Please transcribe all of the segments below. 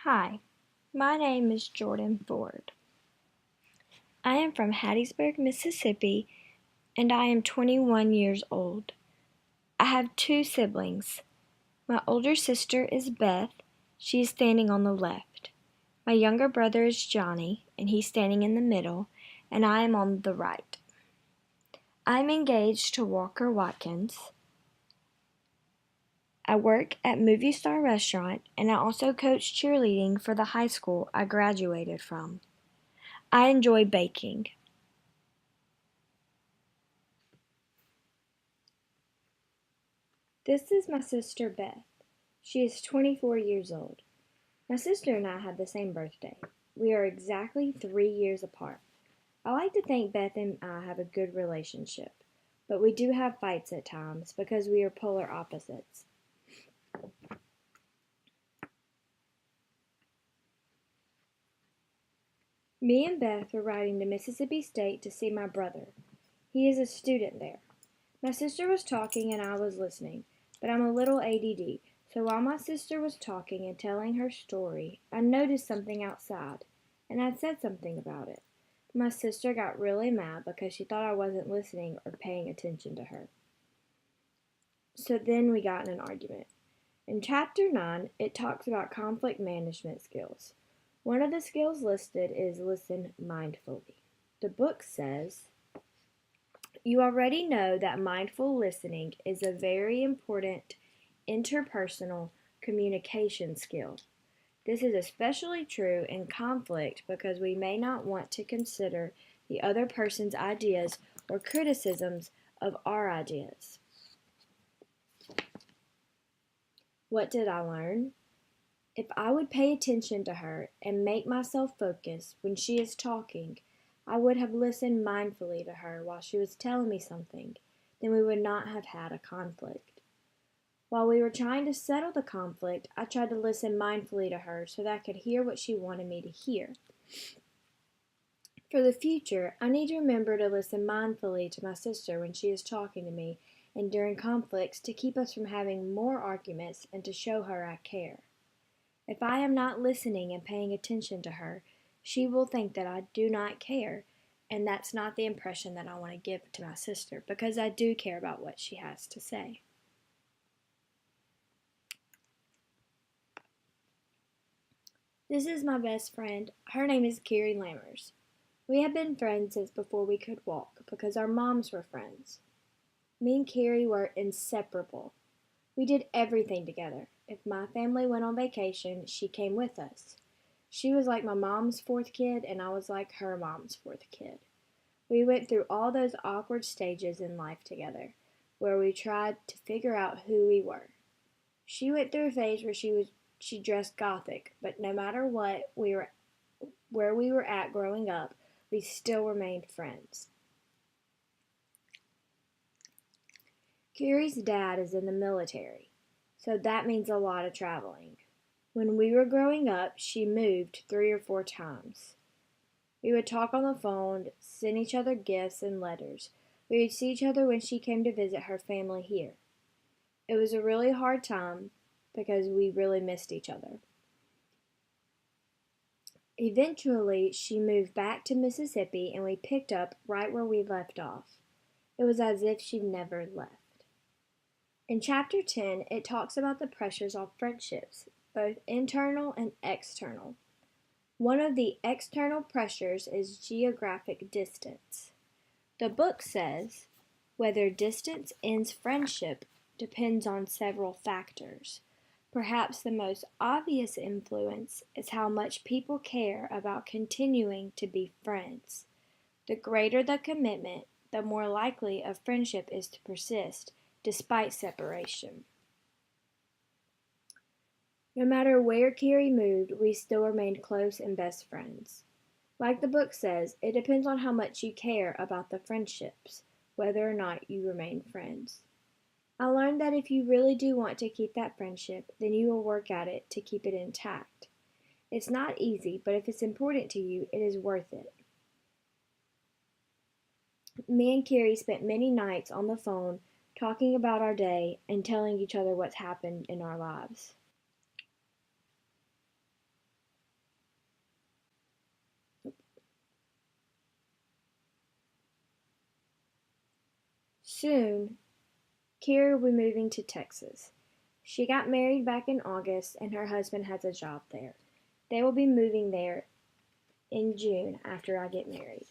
Hi, my name is Jordan Ford. I am from Hattiesburg, Mississippi, and I am 21 years old. I have two siblings. My older sister is Beth. She is standing on the left. My younger brother is Johnny, and he's standing in the middle, and I am on the right. I'm engaged to Walker Watkins. I work at Movie Star Restaurant, and I also coach cheerleading for the high school I graduated from. I enjoy baking. This is my sister Beth. She is 24 years old. My sister and I have the same birthday. We are exactly 3 years apart. I like to think Beth and I have a good relationship, but we do have fights at times because we are polar opposites. Me and Beth were riding to Mississippi State to see my brother. He is a student there. My sister was talking and I was listening, but I'm a little ADD, so while my sister was talking and telling her story, I noticed something outside, and I said something about it. My sister got really mad because she thought I wasn't listening or paying attention to her. So then we got in an argument. In Chapter 9, it talks about conflict management skills. One of the skills listed is listen mindfully. The book says, you already know that mindful listening is a very important interpersonal communication skill. This is especially true in conflict because we may not want to consider the other person's ideas or criticisms of our ideas. What did I learn? If I would pay attention to her and make myself focus when she is talking, I would have listened mindfully to her while she was telling me something, then we would not have had a conflict. While we were trying to settle the conflict, I tried to listen mindfully to her so that I could hear what she wanted me to hear. For the future, I need to remember to listen mindfully to my sister when she is talking to me and during conflicts to keep us from having more arguments and to show her I care. If I am not listening and paying attention to her, she will think that I do not care, and that's not the impression that I want to give to my sister because I do care about what she has to say. This is my best friend. Her name is Carrie Lammers. We have been friends since before we could walk because our moms were friends. Me and Carrie were inseparable. We did everything together. If my family went on vacation, she came with us. She was like my mom's fourth kid, and I was like her mom's fourth kid. We went through all those awkward stages in life together, where we tried to figure out who we were. She went through a phase where she dressed gothic, but no matter where we were at growing up, we still remained friends. Carrie's dad is in the military, so that means a lot of traveling. When we were growing up, she moved 3 or 4 times. We would talk on the phone, send each other gifts and letters. We would see each other when she came to visit her family here. It was a really hard time because we really missed each other. Eventually, she moved back to Mississippi and we picked up right where we left off. It was as if she'd never left. In Chapter 10, it talks about the pressures on friendships, both internal and external. One of the external pressures is geographic distance. The book says, whether distance ends friendship depends on several factors. Perhaps the most obvious influence is how much people care about continuing to be friends. The greater the commitment, the more likely a friendship is to persist despite separation. No matter where Carrie moved, we still remained close and best friends. Like the book says, it depends on how much you care about the friendships, whether or not you remain friends. I learned that if you really do want to keep that friendship, then you will work at it to keep it intact. It's not easy, but if it's important to you, it is worth it. Me and Carrie spent many nights on the phone talking about our day and telling each other what's happened in our lives. Soon, Kira will be moving to Texas. She got married back in August, and her husband has a job there. They will be moving there in June after I get married.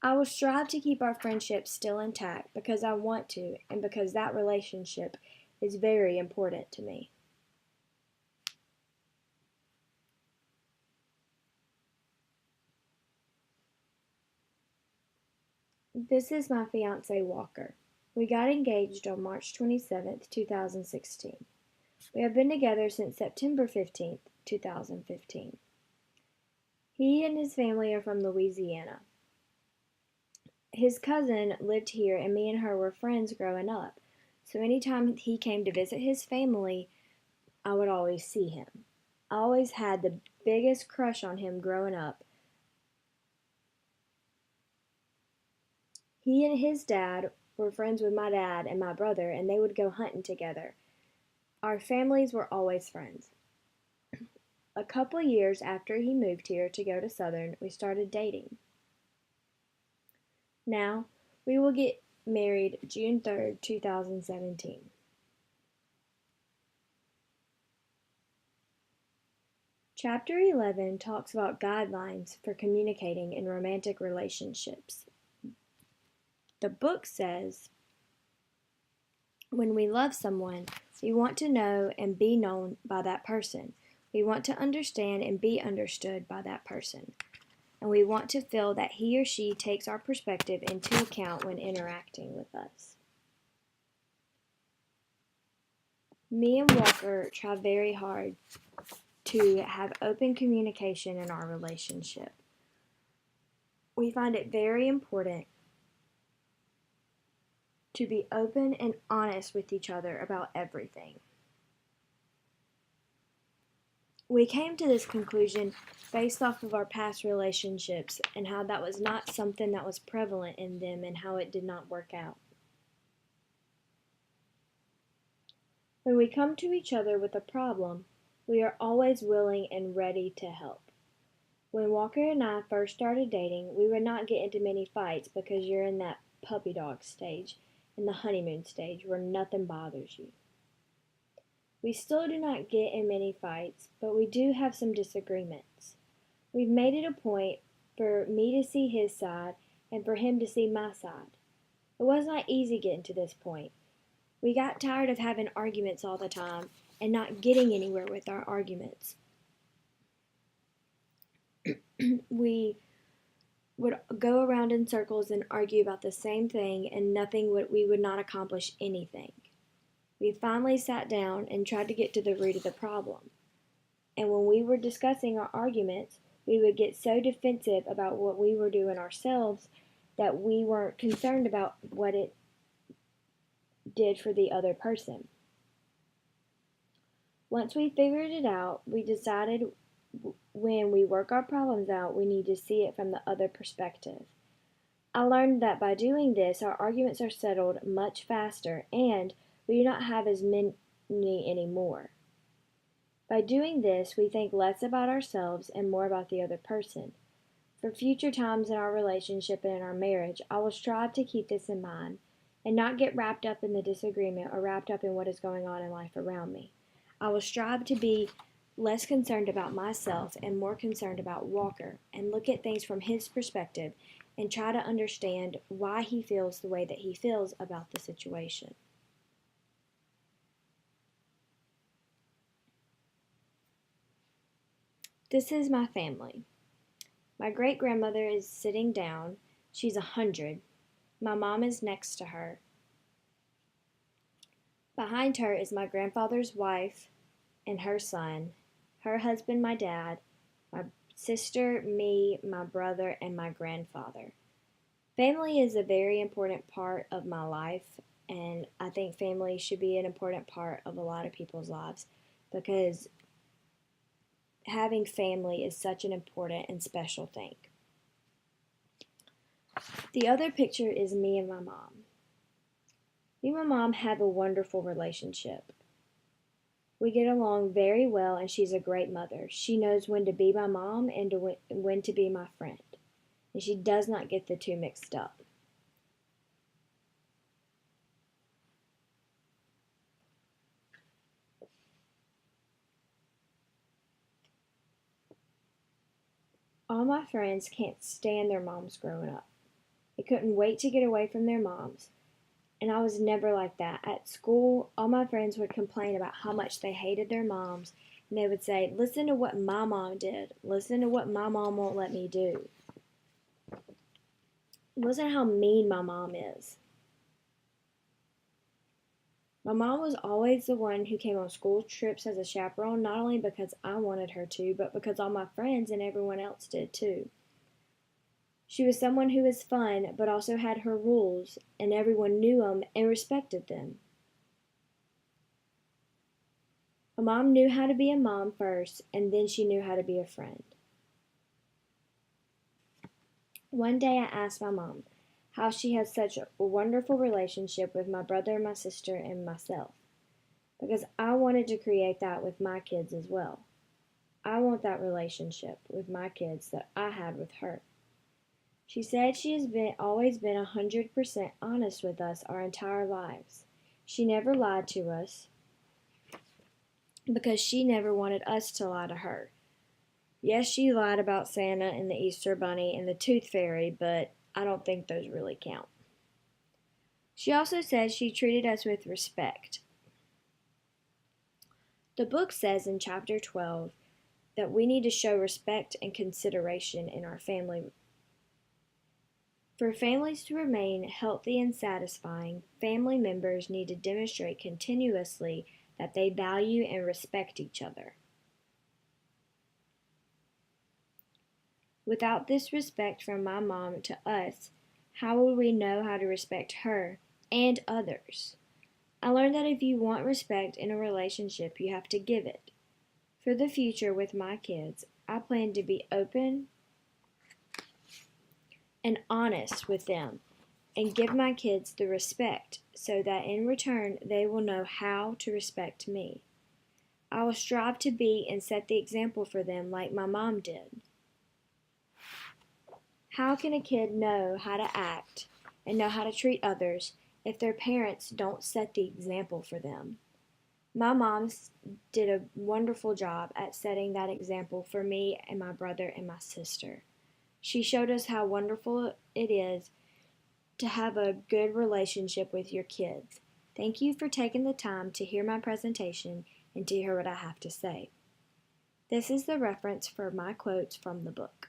I will strive to keep our friendship still intact because I want to and because that relationship is very important to me. This is my fiance Walker. We got engaged on March 27th, 2016. We have been together since September 15th, 2015. He and his family are from Louisiana. His cousin lived here and me and her were friends growing up. So anytime he came to visit his family, I would always see him. I always had the biggest crush on him growing up. He and his dad were friends with my dad and my brother, and they would go hunting together. Our families were always friends. A couple years after he moved here to go to Southern, we started dating. Now, we will get married June 3rd, 2017. Chapter 11 talks about guidelines for communicating in romantic relationships. The book says, when we love someone, we want to know and be known by that person. We want to understand and be understood by that person. And we want to feel that he or she takes our perspective into account when interacting with us. Me and Walker try very hard to have open communication in our relationship. We find it very important to be open and honest with each other about everything. We came to this conclusion based off of our past relationships and how that was not something that was prevalent in them and how it did not work out. When we come to each other with a problem, we are always willing and ready to help. When Walker and I first started dating, we would not get into many fights because you're in that puppy dog stage, in the honeymoon stage where nothing bothers you. We still do not get in many fights, but we do have some disagreements. We've made it a point for me to see his side and for him to see my side. It was not easy getting to this point. We got tired of having arguments all the time and not getting anywhere with our arguments. We would go around in circles and argue about the same thing and we would not accomplish anything. We finally sat down and tried to get to the root of the problem. And when we were discussing our arguments, we would get so defensive about what we were doing ourselves that we weren't concerned about what it did for the other person. Once we figured it out, we decided when we work our problems out, we need to see it from the other perspective. I learned that by doing this, our arguments are settled much faster and we do not have as many anymore. By doing this, we think less about ourselves and more about the other person. For future times in our relationship and in our marriage, I will strive to keep this in mind and not get wrapped up in the disagreement or wrapped up in what is going on in life around me. I will strive to be less concerned about myself and more concerned about Walker and look at things from his perspective and try to understand why he feels the way that he feels about the situation. This is my family. My great-grandmother is sitting down. She's 100. My mom is next to her. Behind her is my grandfather's wife and her son, her husband, my dad, my sister, me, my brother, and my grandfather. Family is a very important part of my life, and I think family should be an important part of a lot of people's lives because having family is such an important and special thing. The other picture is me and my mom. Me and my mom have a wonderful relationship. We get along very well and she's a great mother. She knows when to be my mom and when to be my friend. And she does not get the two mixed up. All my friends can't stand their moms growing up. They couldn't wait to get away from their moms. And I was never like that. At school, all my friends would complain about how much they hated their moms. And they would say, listen to what my mom did. Listen to what my mom won't let me do. Listen how mean my mom is. My mom was always the one who came on school trips as a chaperone, not only because I wanted her to, but because all my friends and everyone else did too. She was someone who was fun, but also had her rules, and everyone knew them and respected them. My mom knew how to be a mom first, and then she knew how to be a friend. One day I asked my mom how she had such a wonderful relationship with my brother, my sister, and myself, because I wanted to create that with my kids as well. I want that relationship with my kids that I had with her. She said she has always been 100% honest with us our entire lives. She never lied to us because she never wanted us to lie to her. Yes, she lied about Santa and the Easter Bunny and the Tooth Fairy, but I don't think those really count. She also said she treated us with respect. The book says in chapter 12 that we need to show respect and consideration in our family. For families to remain healthy and satisfying, family members need to demonstrate continuously that they value and respect each other. Without this respect from my mom to us, how will we know how to respect her and others? I learned that if you want respect in a relationship, you have to give it. For the future with my kids, I plan to be open and honest with them and give my kids the respect so that in return they will know how to respect me. I will strive to be and set the example for them like my mom did. How can a kid know how to act and know how to treat others if their parents don't set the example for them? My mom did a wonderful job at setting that example for me and my brother and my sister. She showed us how wonderful it is to have a good relationship with your kids. Thank you for taking the time to hear my presentation and to hear what I have to say. This is the reference for my quotes from the book.